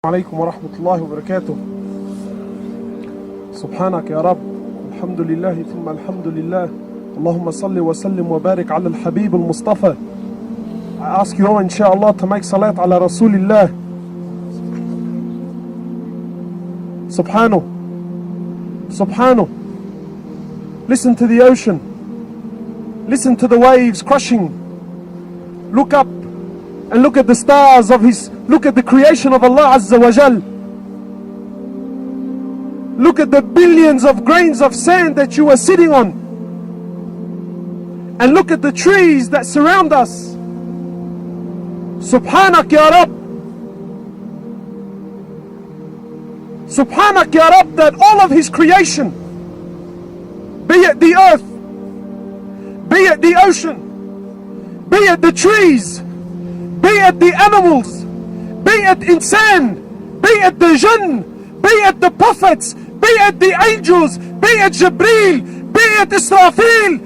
عليكم ورحمة الله وبركاته. سبحانك يا رب، الحمد لله ثم الحمد لله. اللهم صل وسلم وبارك على الحبيب المصطفى. I ask you all inshallah to make salat ala Rasulillah. Subhanahu. Subhanahu. Listen to the ocean. Listen to the waves crashing. Look up and look at the stars of His. Look at the creation of Allah Azza wa Jal. Look at the billions of grains of sand that you are sitting on. And look at the trees that surround us. Subhanak ya Rab. Subhanak ya Rab, that all of His creation, be it the earth, be it the ocean, be it the trees, be it the animals, be it insan, be it the jinn, be it the prophets, be it the angels, be it Jibreel, be it Israfil,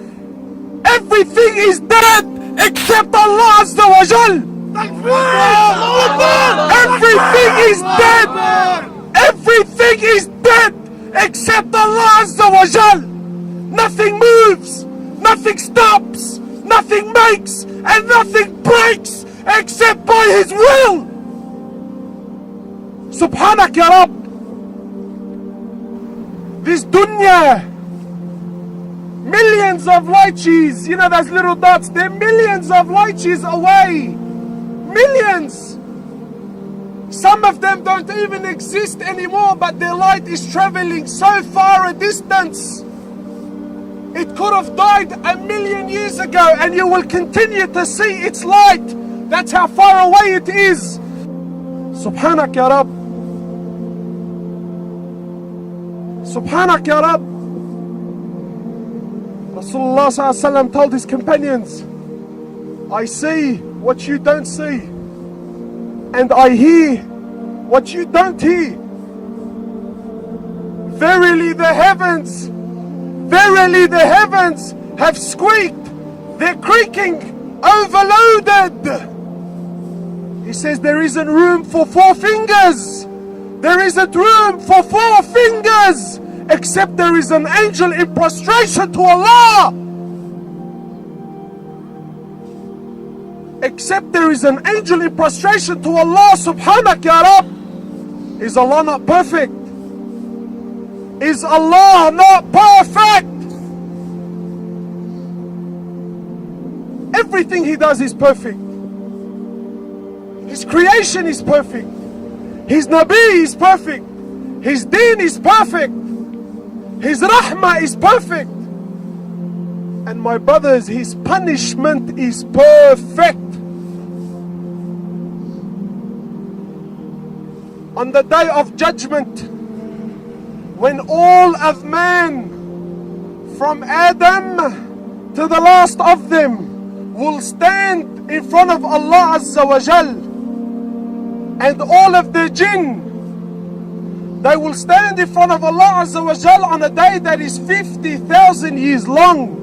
everything is dead except Allah Azza wa Jal. Everything is dead. Everything is dead except Allah Azza wa Jal. Nothing moves, nothing stops, nothing makes, and nothing breaks except by His will. Subhanak ya Rab. This dunya, millions of light years, you know those little dots, they're millions of light years away. Millions. Some of them don't even exist anymore, but their light is traveling so far a distance. It could have died 1,000,000 years ago and you will continue to see its light. That's how far away it is. Subhanak ya Rab. Subhanak ya Rab. Rasulullah sallallahu alaihi wasallam told his companions, I see what you don't see, and I hear what you don't hear. Verily the heavens have squeaked, they're creaking, overloaded. He says there isn't room for 4 fingers. There isn't room for 4 fingers, except there is an angel in prostration to Allah. Except there is an angel in prostration to Allah. Subhanak ya Rab. Is Allah not perfect? Is Allah not perfect? Everything He does is perfect. His creation is perfect. His Nabi is perfect. His deen is perfect. His rahmah is perfect. And my brothers, His punishment is perfect. On the day of judgment, when all of man, from Adam to the last of them, will stand in front of Allah Azza wa Jal, and all of the jinn, they will stand in front of Allah Azza wa Jal on a day that is 50,000 years long.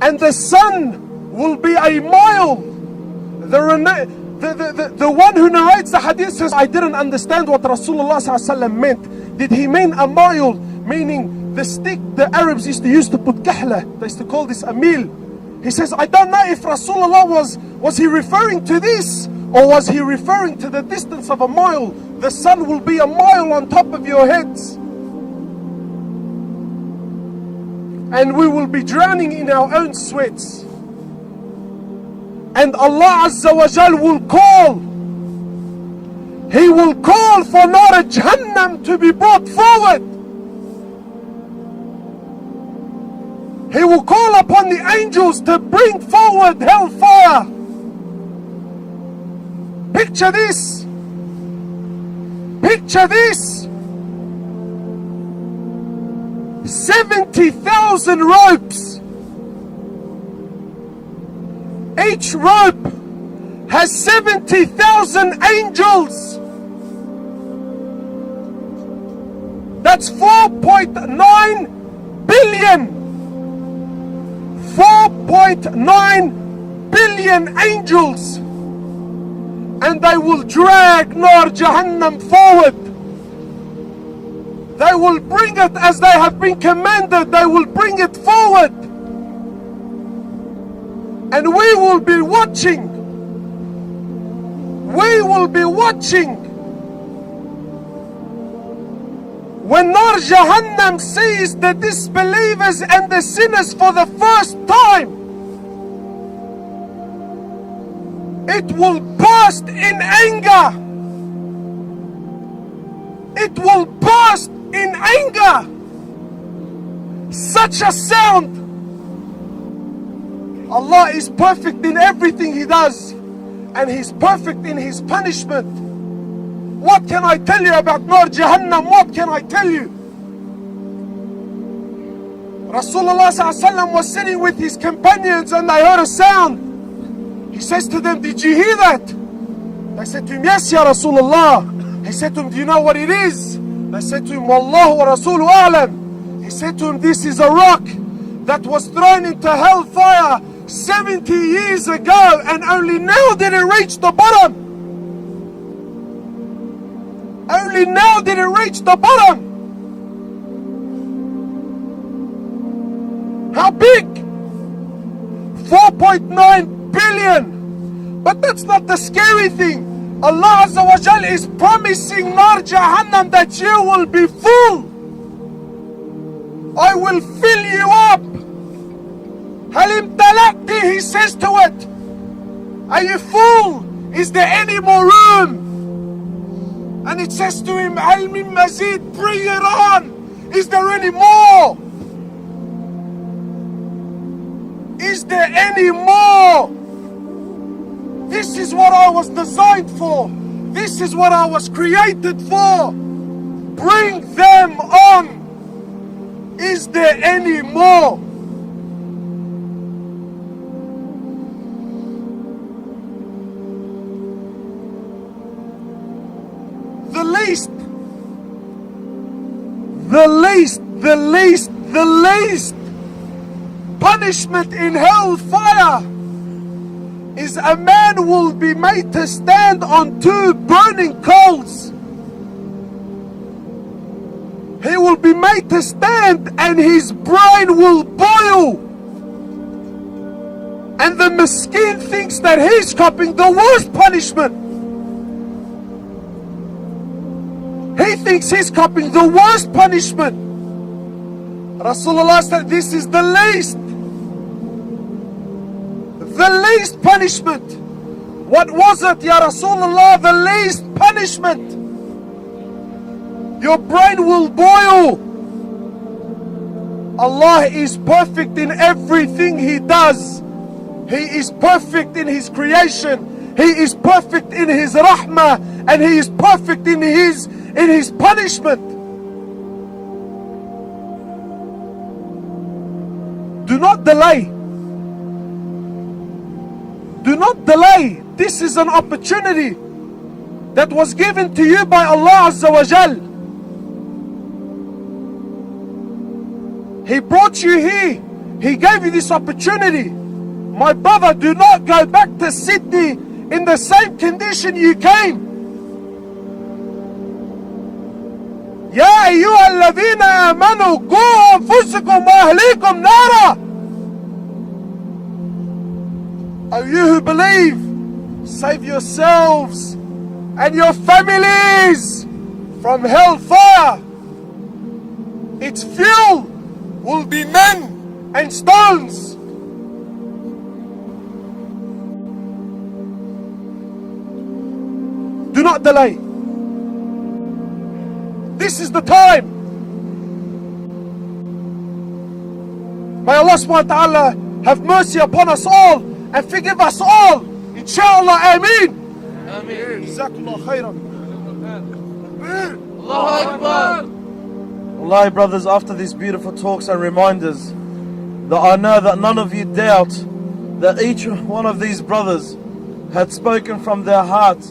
And the sun will be a mile. The one who narrates the hadith says, I didn't understand what Rasulullah sallallahu alaihi wasallam meant. Did he mean a mile, meaning the stick the Arabs used to use to put kahla? They used to call this a meal. He says, I don't know if Rasulullah was he referring to this, or was he referring to the distance of a mile? The sun will be a mile on top of your heads. And we will be drowning in our own sweats. And Allah Azza wa Jal will call. He will call for Nar Jahannam to be brought forward. He will call upon the angels to bring forward hellfire. Picture this. Picture this. 70,000 ropes. Each rope has 70,000 angels. That's 4.9 billion. 4.9 billion angels. and they will drag Nar Jahannam forward. They will bring it as they have been commanded. They will bring it forward. And we will be watching. We will be watching. When Nar Jahannam sees the disbelievers and the sinners for the first time, it will burst in anger. It will burst in anger. Such a sound. Allah is perfect in everything He does, and He's perfect in His punishment. What can I tell you about Nar Jahannam? What can I tell you? Rasulullah ﷺ was sitting with his companions and they heard a sound. He says to them, did you hear that? They said to him, yes, Ya Rasulullah. He said to him, do you know what it is? They said to him, Wallahu wa Rasulu a'lam. He said to him, this is a rock that was thrown into hellfire 70 years ago, and only now did it reach the bottom. Only now did it reach the bottom. How big? 4.9 billion. But that's not the scary thing. Allah Azza wa Jal is promising Nar Jahannam that you will be full. I will fill you up. Halim talaqti, He says to it. Are you full? Is there any more room? And it says to him, Hal min mazid, bring it on. Is there any more? Is there any more? This is what I was designed for. This is what I was created for. Bring them on. Is there any more? The least punishment in hellfire is a man will be made to stand on two burning coals. He will be made to stand and his brain will boil. And the miskin thinks that he's copying the worst punishment. He thinks he's copying the worst punishment. Rasulullah said this is the least punishment. What was it, Ya Rasulullah? The least punishment. Your brain will boil. Allah is perfect in everything He does. He is perfect in His creation. He is perfect in His rahmah, and He is perfect in His punishment. Do not delay. Do not delay. This is an opportunity that was given to you by Allah Azza wa Jal. He brought you here. He gave you this opportunity. My brother, do not go back to Sydney in the same condition you came. يا أيها الذين آمنوا قوا أنفسكم وأهليكم نارا. O you who believe, save yourselves and your families from hellfire. Its fuel will be men and stones. Do not delay. This is the time. May Allah subhanahu wa ta'ala have mercy upon us all and forgive us all. Inshallah, Ameen. Ameen. Jazakallah khairan. Allahu Akbar. Wallahi, brothers, after these beautiful talks and reminders, that I know that none of you doubt that each one of these brothers had spoken from their heart.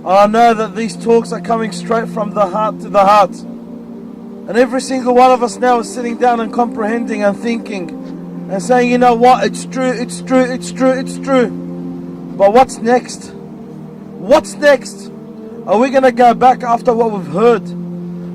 I know that these talks are coming straight from the heart to the heart. And every single one of us now is sitting down and comprehending and thinking and saying, you know what, it's true, it's true, it's true, it's true. But what's next? What's next? Are we going to go back after what we've heard?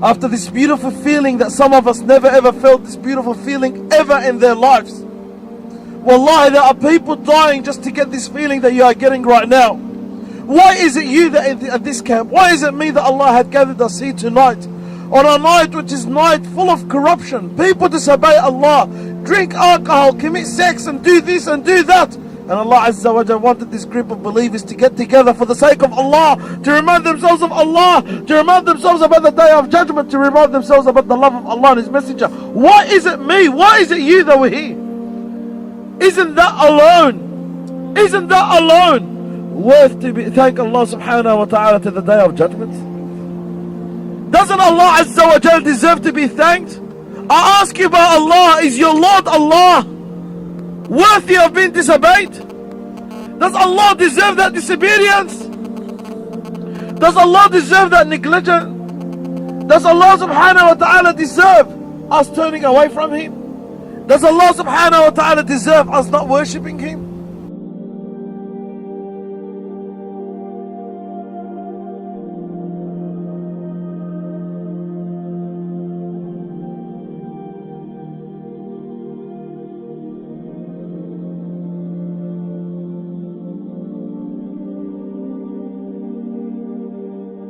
After this beautiful feeling that some of us never ever felt this beautiful feeling ever in their lives. Wallahi, there are people dying just to get this feeling that you are getting right now. Why is it you that at this camp? Why is it me that Allah had gathered us here tonight? On a night which is night full of corruption. People disobey Allah, drink alcohol, commit sex and do this and do that. And Allah Azza wa Jalla wanted this group of believers to get together for the sake of Allah, to remind themselves of Allah, to remind themselves about the day of judgment, to remind themselves about the love of Allah and His Messenger. Why is it me? Why is it you that we're here? Isn't that alone? Isn't that alone worth to thank Allah subhanahu wa ta'ala to the day of judgment? Doesn't Allah Azza wa Jalla deserve to be thanked? I ask you about Allah, is your Lord Allah worthy of being disobeyed? Does Allah deserve that disobedience? Does Allah deserve that negligence? Does Allah subhanahu wa ta'ala deserve us turning away from Him? Does Allah subhanahu wa ta'ala deserve us not worshipping Him?